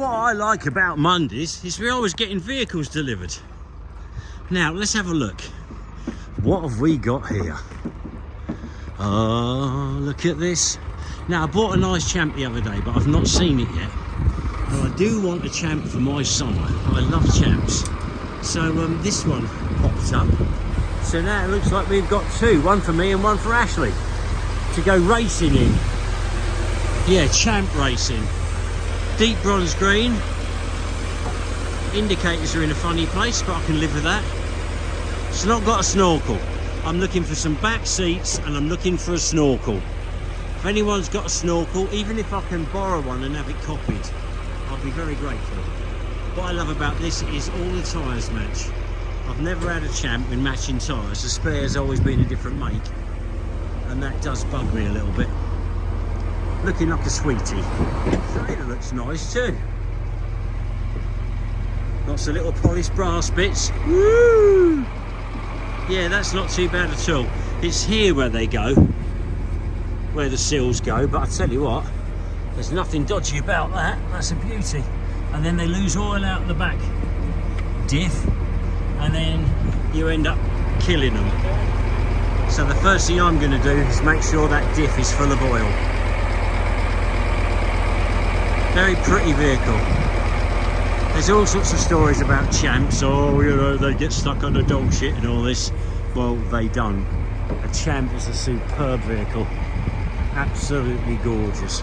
what I like about Mondays is we're always getting vehicles delivered. Now, let's have a look. What have we got here? Oh, look at this. Now, I bought a nice Champ the other day, but I've not seen it yet. Now, I do want a Champ for my summer. I love Champs. So this one popped up. So now it looks like we've got two, one for me and one for Ashley, to go racing in. Yeah, Champ racing. Deep bronze green. Indicators are in a funny place, but I can live with that. It's not got a snorkel. I'm looking for some back seats and I'm looking for a snorkel. If anyone's got a snorkel, even if I can borrow one and have it copied, I'll be very grateful. What I love about this is all the tyres match. I've never had a Champ with matching tyres. The spare's always been a different make, and that does bug me a little bit. Looking like a sweetie. Trailer looks nice too. Lots of little polished brass bits. Woo! Yeah, that's not too bad at all. It's here where they go, where the seals go, but I tell you what, there's nothing dodgy about that. That's a beauty. And then they lose oil out the back diff, and then you end up killing them. So the first thing I'm going to do is make sure that diff is full of oil. Very pretty vehicle. There's all sorts of stories about Champs. Oh, you know, they get stuck on the dog shit and all this. Well, they don't. A Champ is a superb vehicle. Absolutely gorgeous.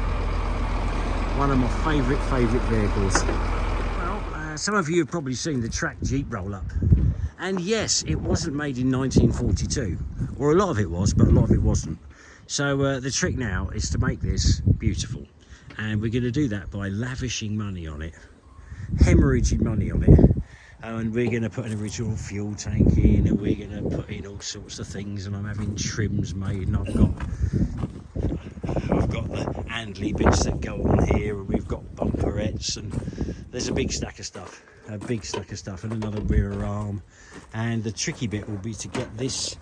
One of my favourite vehicles. Well, some of you have probably seen the track Jeep roll up. And yes, it wasn't made in 1942. Or a lot of it was, but a lot of it wasn't. So the trick now is to make this beautiful. And we're going to do that by lavishing money on it. Hemorrhaging money on it. And we're going to put an original fuel tank in, and we're going to put in all sorts of things, and I'm having trims made, and I've got the handley bits that go on here, and we've got bumperettes, and there's a big stack of stuff, and another rear arm. And the tricky bit will be to get this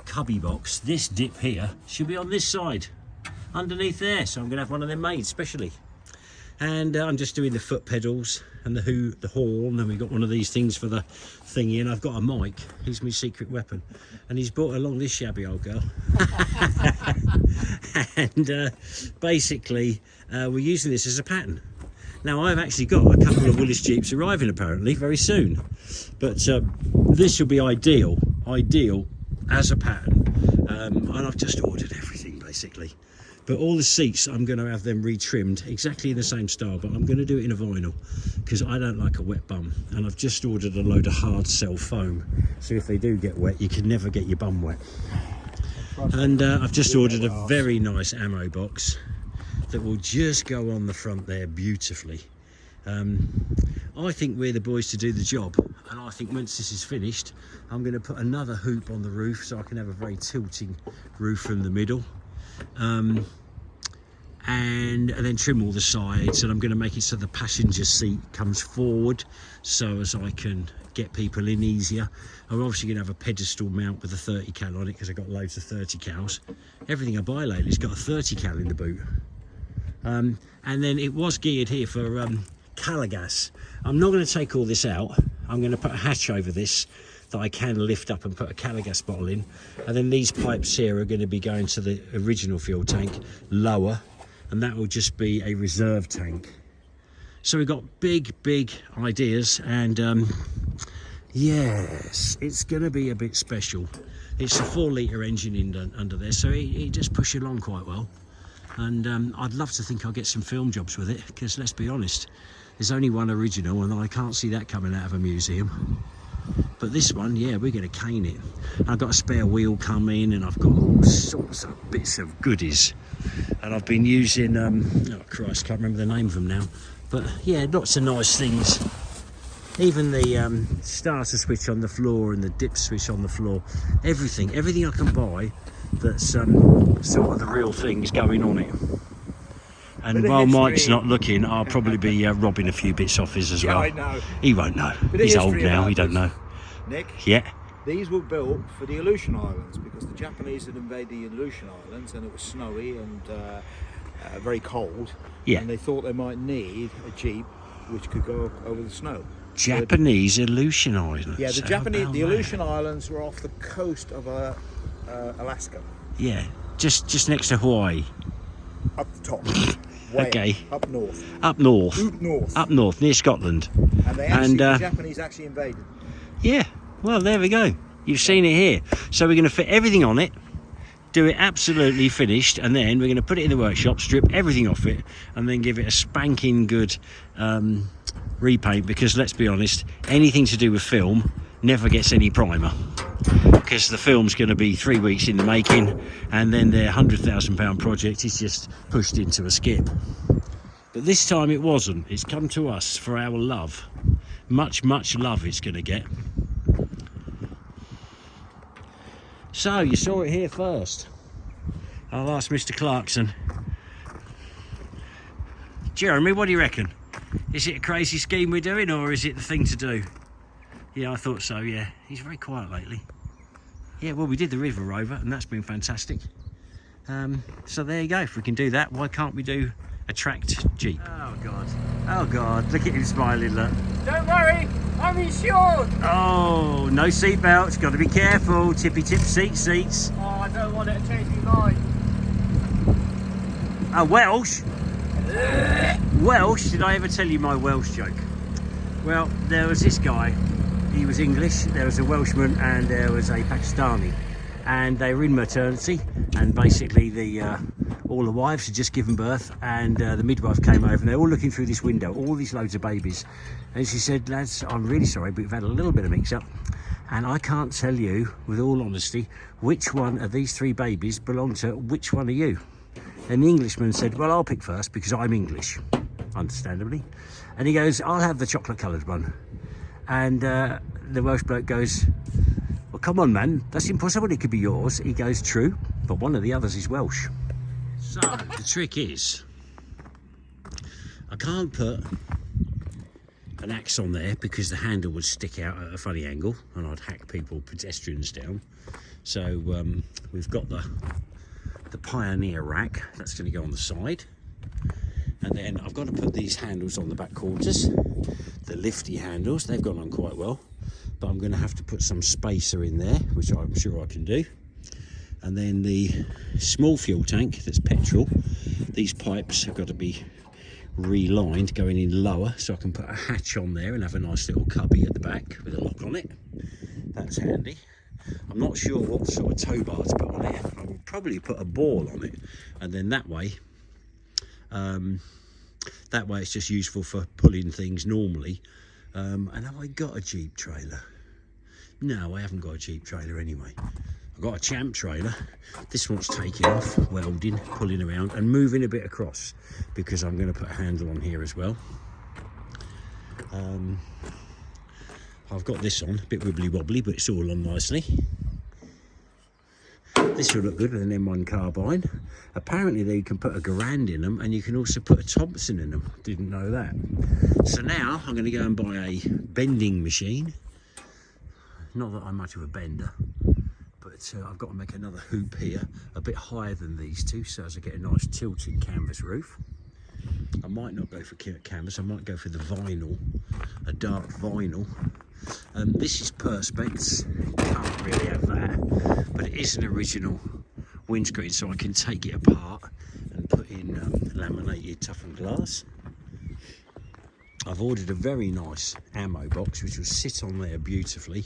cubby box, this dip here, should be on this side, underneath there, so I'm going to have one of them made specially. And I'm just doing the foot pedals and the horn, and we've got one of these things for the thingy, and I've got a mic. He's my secret weapon, and he's brought along this shabby old girl. And basically we're using this as a pattern. Now, I've actually got a couple of Willis Jeeps arriving apparently very soon, but this will be ideal as a pattern, and I've just ordered everything basically. But all the seats, I'm going to have them retrimmed exactly in the same style, but I'm going to do it in a vinyl because I don't like a wet bum. And I've just ordered a load of hard cell foam, so if they do get wet, you can never get your bum wet. And I've just ordered a very nice ammo box that will just go on the front there beautifully. I think we're the boys to do the job, and I think once this is finished, I'm going to put another hoop on the roof so I can have a very tilting roof from the middle. And then trim all the sides, and I'm going to make it so the passenger seat comes forward so as I can get people in easier. I'm obviously going to have a pedestal mount with a 30 cal on it because I've got loads of 30 cals. Everything I buy lately has got a 30 cal in the boot. And then it was geared here for Calagas. I'm not going to take all this out. I'm going to put a hatch over this that I can lift up and put a Calagas bottle in, and then these pipes here are going to be going to the original fuel tank lower, and that will just be a reserve tank. So we've got big ideas, and yes, it's going to be a bit special. It's a 4-litre engine in under there, so it just pushes along quite well. And I'd love to think I'll get some film jobs with it, because let's be honest, there's only one original, and I can't see that coming out of a museum. But this one, yeah, we're going to cane it. I've got a spare wheel coming, and I've got all sorts of bits of goodies. And I've been using, oh Christ, can't remember the name of them now. But yeah, lots of nice things. Even the starter switch on the floor and the dip switch on the floor. Everything I can buy that's sort of the real things going on it. And while Mike's not looking, I'll probably be robbing a few bits off his as well. Yeah, I know. He won't know. He's old now, he don't know. Nick? Yeah? These were built for the Aleutian Islands because the Japanese had invaded the Aleutian Islands and it was snowy, and very cold. Yeah. And they thought they might need a Jeep which could go over the snow. Japanese Aleutian Islands. Yeah, the How Japanese, about the that? Aleutian Islands were off the coast of Alaska, Yeah, just next to Hawaii. up the top. Way Okay. up north. Up north. Up north. Up north, near Scotland. And they actually, And, the Japanese actually invaded. Yeah, well, there we go. You've seen it here. So we're going to fit everything on it, do it absolutely finished, and then we're going to put it in the workshop, strip everything off it, and then give it a spanking good repaint, because let's be honest, anything to do with film never gets any primer, because the film's going to be 3 weeks in the making, and then their £100,000 project is just pushed into a skip. But this time it wasn't. It's come to us for our love. Much love it's going to get. So you saw it here first. I'll ask Mr. Clarkson. Jeremy, what do you reckon? Is it a crazy scheme we're doing, or is it the thing to do? Yeah, I thought so, yeah. He's very quiet lately. Yeah, well, we did the River Rover, and that's been fantastic. So there you go. If we can do that, why can't we do a tracked Jeep? Oh, God. Oh, God. Look at him smiling, look. Don't worry, I'm insured. Oh, no seatbelts. Got to be careful. Tippy-tip seats. Oh, I don't want it to change my mind. Oh, Welsh? Welsh? Did I ever tell you my Welsh joke? Well, there was this guy. He was English. There was a Welshman and there was a Pakistani. And they were in maternity, and basically all the wives had just given birth, and the midwife came over, and they're all looking through this window, all these loads of babies. And she said, lads, I'm really sorry, but we've had a little bit of mix-up, and I can't tell you, with all honesty, which one of these 3 babies belong to which one of you. And the Englishman said, well, I'll pick first, because I'm English, understandably. And he goes, I'll have the chocolate-coloured one. And the Welsh bloke goes, well, come on, man, that's impossible, it could be yours. He goes, true, but one of the others is Welsh. So, the trick is, I can't put an axe on there because the handle would stick out at a funny angle and I'd hack pedestrians down. So, we've got the Pioneer rack, that's going to go on the side. And then I've got to put these handles on the back quarters, the lifty handles, they've gone on quite well. But I'm going to have to put some spacer in there, which I'm sure I can do. And then the small fuel tank, that's petrol, these pipes have got to be relined going in lower, so I can put a hatch on there and have a nice little cubby at the back with a lock on it. That's handy. I'm not sure what sort of tow bar to put on it. I will probably put a ball on it, and then that way it's just useful for pulling things normally. And have I got a Jeep trailer? No, I haven't got a Jeep trailer anyway. I've got a Champ trailer. This one's taking off, welding, pulling around and moving a bit across, because I'm going to put a handle on here as well. I've got this on, a bit wibbly wobbly, but it's all on nicely. This will look good with an M1 carbine. Apparently you can put a Garand in them, and you can also put a Thompson in them. Didn't know that. So now I'm going to go and buy a bending machine. Not that I'm much of a bender, but I've got to make another hoop here, a bit higher than these two, so as I get a nice tilting canvas roof. I might not go for canvas, I might go for the vinyl, a dark vinyl. This is Perspex, can't really have that, but it is an original windscreen, so I can take it apart and put in laminated toughened glass. I've ordered a very nice ammo box which will sit on there beautifully.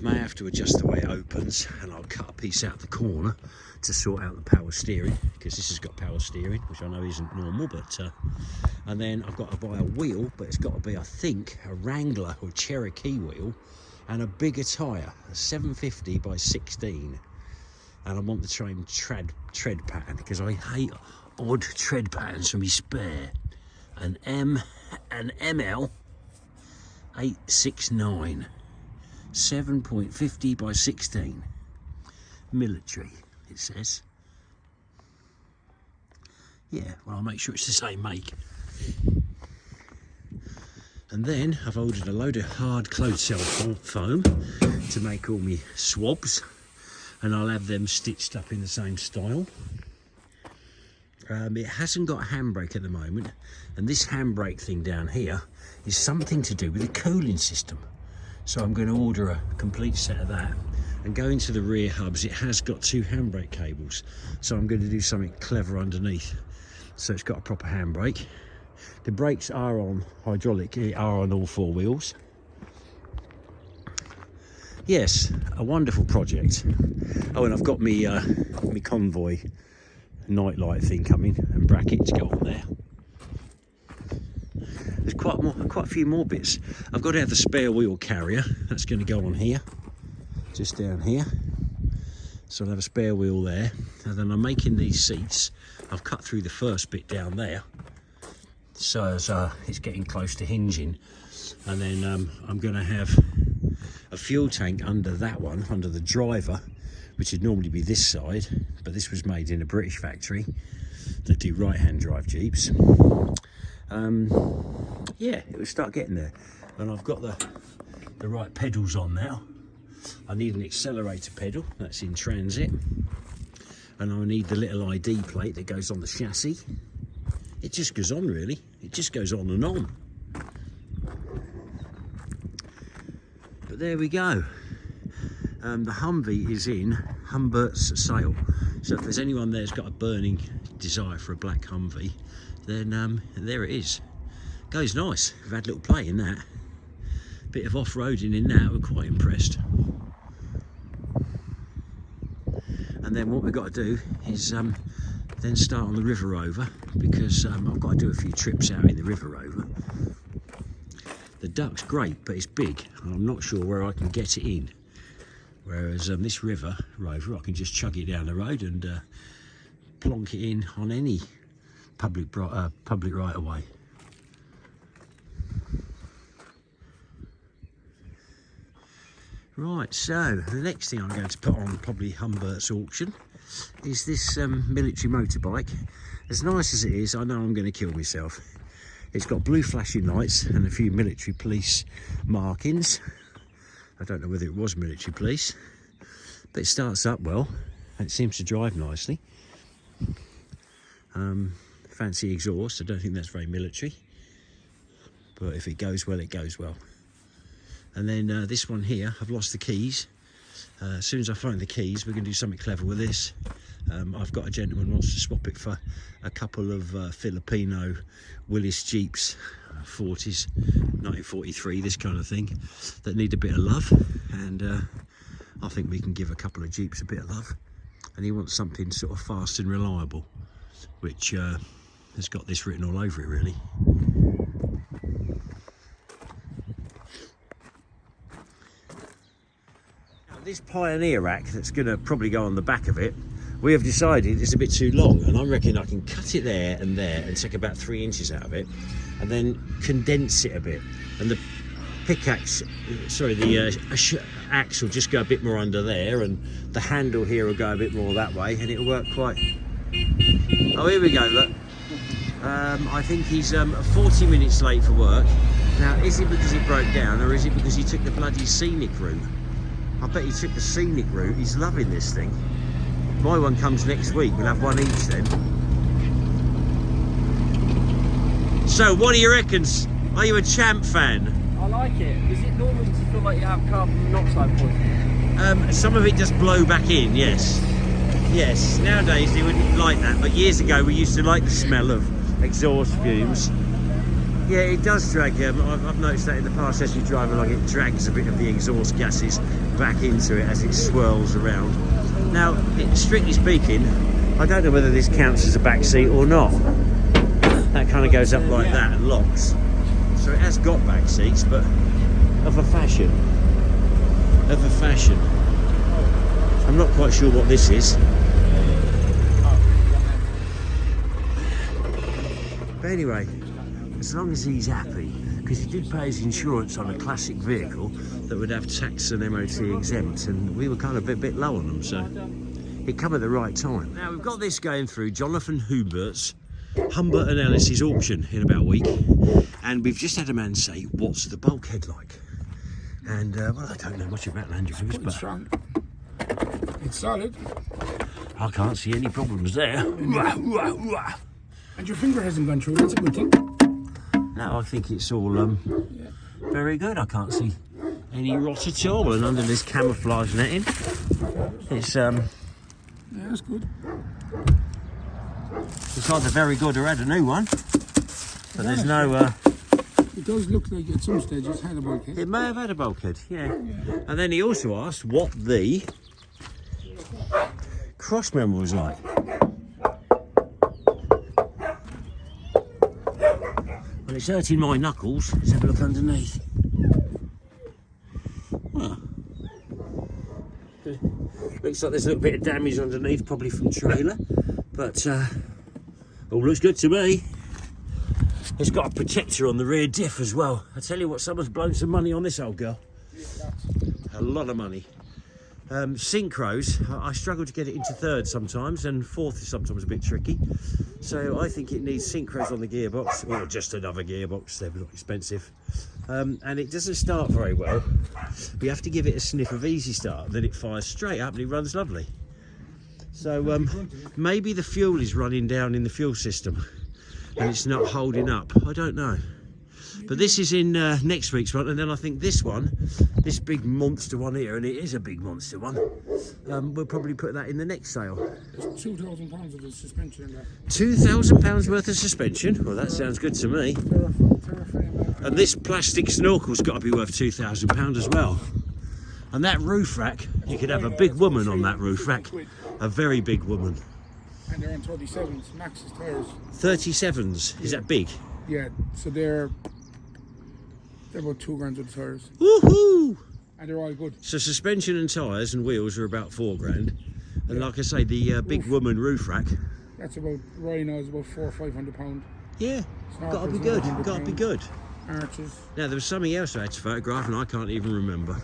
May have to adjust the way it opens, and I'll cut a piece out the corner to sort out the power steering, because this has got power steering, which I know isn't normal, but and then I've got to buy a wheel, but it's got to be, I think, a Wrangler or Cherokee wheel, and a bigger tyre, a 750 by 16, and I want the same tread pattern, because I hate odd tread patterns for me spare. An ML 869, 7.50 by 16, military, it says. Yeah, well, I'll make sure it's the same make. And then I've ordered a load of hard clothes cell foam to make all my swabs. and I'll have them stitched up in the same style. It hasn't got a handbrake at the moment, and this handbrake thing down here is something to do with the cooling system. So I'm going to order a complete set of that, and go into the rear hubs. It has got 2 handbrake cables, so I'm going to do something clever underneath. So it's got a proper handbrake. The brakes are on hydraulic, are on all 4 wheels. Yes, a wonderful project. Oh, and I've got me convoy nightlight thing coming and bracket to go on there. There's quite a few more bits. I've got to have the spare wheel carrier. That's going to go on here, just down here. So I'll have a spare wheel there. And then I'm making these seats. I've cut through the first bit down there, so as it's getting close to hinging. And then I'm going to have a fuel tank under that one, under the driver, which would normally be this side, but this was made in a British factory that do right-hand drive Jeeps. Yeah, it will start getting there. And I've got the right pedals on now. I need an accelerator pedal, that's in transit. And I need the little ID plate that goes on the chassis. It just goes on, really. It just goes on and on. But there we go. The Humvee is in Humbert's sale. So if there's anyone there's got a burning desire for a black Humvee, then there it is. Goes nice. We've had a little play in that. Bit of off-roading in that. We're quite impressed. And then what we've got to do is then start on the River Rover, because I've got to do a few trips out in the River Rover. The Duck's great, but it's big, and I'm not sure where I can get it in. Whereas this River Rover, I can just chug it down the road and plonk it in on any public right of way. Right, so the next thing I'm going to put on probably Humbert's auction is this military motorbike. As nice as it is, I know I'm going to kill myself. It's got blue flashing lights and a few military police markings. I don't know whether it was military police, but it starts up well and it seems to drive nicely. Fancy exhaust. I don't think that's very military, but if it goes well, it goes well. And then this one here, I've lost the keys. As soon as I find the keys, we're going to do something clever with this. I've got a gentleman who wants to swap it for a couple of Filipino Willis Jeeps, 40s, 1943, this kind of thing, that need a bit of love. And I think we can give a couple of Jeeps a bit of love. And he wants something sort of fast and reliable, which has got this written all over it, really. This Pioneer rack that's going to probably go on the back of it, we have decided it's a bit too long, and I reckon I can cut it there and take about 3 inches out of it and then condense it a bit, and the pickaxe, sorry, the axe will just go a bit more under there, and the handle here will go a bit more that way, and it'll work quite... Oh, here we go, look. I think he's 40 minutes late for work. Now, is it because he broke down, or is it because he took the bloody scenic route? I bet he took the scenic route. He's loving this thing. My one comes next week. We'll have one each then. So, what do you reckon? Are you a Champ fan? I like it. Is it normal to feel like you have carbon monoxide poisoning? Some of it just blow back in, yes. Yes, nowadays they wouldn't like that, but years ago we used to like the smell of exhaust fumes. Yeah, it does drag. I've noticed that in the past, as you drive along, it drags a bit of the exhaust gases back into it as it swirls around. Now, strictly speaking, I don't know whether this counts as a back seat or not. That kind of goes up like that and locks. So it has got back seats, but of a fashion. Of a fashion. I'm not quite sure what this is. But anyway, as long as he's happy, because he did pay his insurance on a classic vehicle that would have tax and MOT exempt, and we were kind of a bit low on them, so it come at the right time. Now we've got this going through Jonathan Hubert's Humbert and Ellis's auction in about a week, and we've just had a man say, what's the bulkhead like? And well, I don't know much about Landrovers, but It's solid. I can't see any problems there. And your finger hasn't gone through. That's a good thing. No, I think it's all very good. I can't see any rot at all. And under this camouflage netting, it's Yeah, that's good. it's either very good or had a new one. But there's no. It does look like at some stage it's had a bulkhead. It may have had a bulkhead, yeah. And then he also asked what the cross member was like. Well, it's hurting my knuckles. Let's have a look underneath. Well, looks like there's a little bit of damage underneath, probably from trailer. But all looks good to me. It's got a protector on the rear diff as well. I tell you what, someone's blown some money on this old girl. A lot of money. Synchros, I struggle to get it into third sometimes, and fourth is sometimes a bit tricky. So I think it needs synchros on the gearbox, or just another gearbox, they're not expensive. And it doesn't start very well. We have to give it a sniff of easy start, then it fires straight up and it runs lovely. So maybe the fuel is running down in the fuel system and it's not holding up. I don't know. But this is in next week's one, and then I think this one, this big monster one here, and it is a big monster one, we'll probably put that in the next sale. There's £2,000 of the suspension in there. £2,000 worth of suspension? Well, that sounds good to me. And this plastic snorkel's got to be worth £2,000 as well. And that roof rack, you could have a big woman on that roof rack. A very big woman. And they're on 37s, Max's tyres. 37s, is that big? Yeah, so they're about 2 grand of the tyres. Woohoo! And they're all good. So suspension and tyres and wheels are about 4 grand. And like I say, the big woman roof rack. That's about, right now, is about £400 or £500. Yeah, gotta be good, gotta be good. Arches. Now there was something else I had to photograph and I can't even remember.